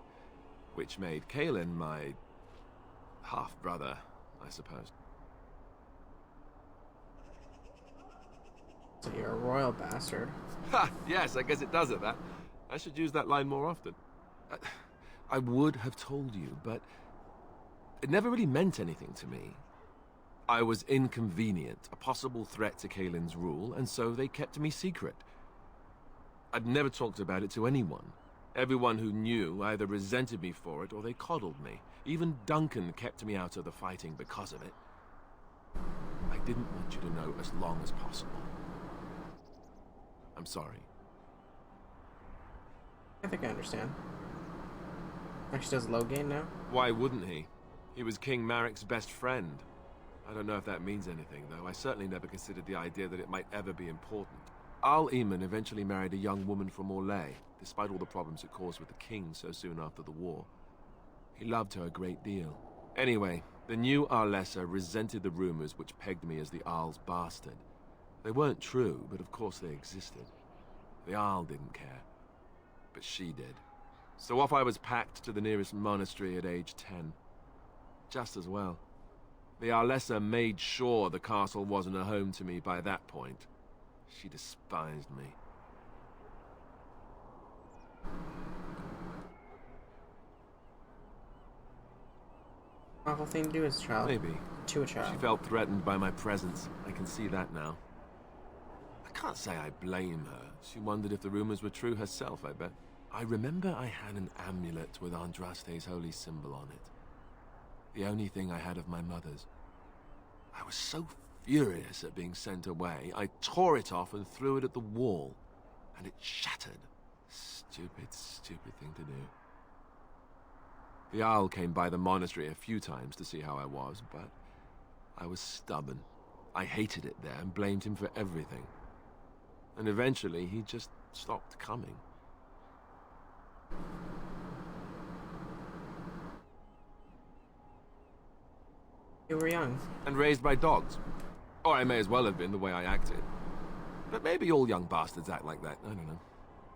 which made Kaelin my half-brother, I suppose. So you're a royal bastard. Ha! Yes, I guess it does it, that. I should use that line more often. I would have told you, but it never really meant anything to me. I was inconvenient, a possible threat to Kaelin's rule, and so they kept me secret. I'd never talked about it to anyone. Everyone who knew either resented me for it or they coddled me. Even Duncan kept me out of the fighting because of it. I didn't want you to know as long as possible. I'm sorry. I think I understand. Actually, does Logain now? Why wouldn't he? He was King Marek's best friend. I don't know if that means anything, though. I certainly never considered the idea that it might ever be important. Arl Eamon eventually married a young woman from Orlais, despite all the problems it caused with the king so soon after the war. He loved her a great deal. Anyway, the new Arlessa resented the rumors which pegged me as the Arl's bastard. They weren't true, but of course they existed. The Arl didn't care, but she did. So off I was packed to the nearest monastery at age 10. Just as well. The Arlessa made sure the castle wasn't a home to me by that point. She despised me. Awful thing to do as a child. Maybe. To a child. She felt threatened by my presence. I can see that now. I can't say I blame her. She wondered if the rumors were true herself, I bet. I remember I had an amulet with Andraste's holy symbol on it. The only thing I had of my mother's. I was so furious at being sent away, I tore it off and threw it at the wall. And it shattered. Stupid, stupid thing to do. The Arl came by the monastery a few times to see how I was, but I was stubborn. I hated it there and blamed him for everything. And eventually he just stopped coming. You were young. And raised by dogs. Or I may as well have been, the way I acted. But maybe all young bastards act like that, I don't know.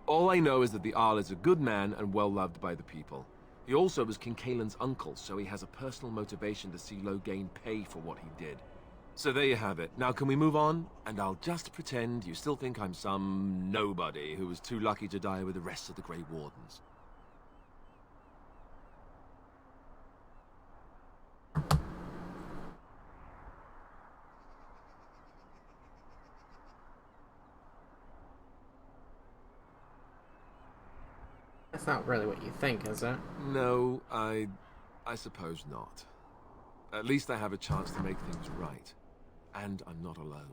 All I know is that the Arl is a good man and well-loved by the people. He also was King Kaelin's uncle, so he has a personal motivation to see Logain pay for what he did. So there you have it. Now can we move on? And I'll just pretend you still think I'm some nobody who was too lucky to die with the rest of the Grey Wardens. That's not really what you think, is it? No, I suppose not. At least I have a chance to make things right. And I'm not alone.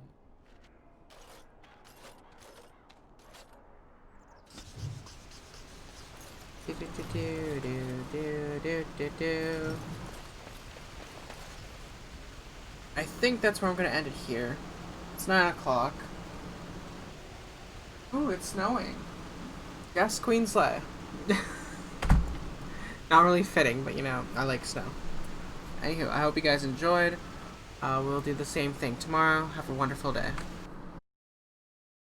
I think that's where I'm gonna end it here. It's 9 o'clock. Ooh, it's snowing. Yes, Queen Slay. Not really fitting, but you know, I like snow. Anywho, I hope you guys enjoyed. We'll do the same thing tomorrow. Have a wonderful day.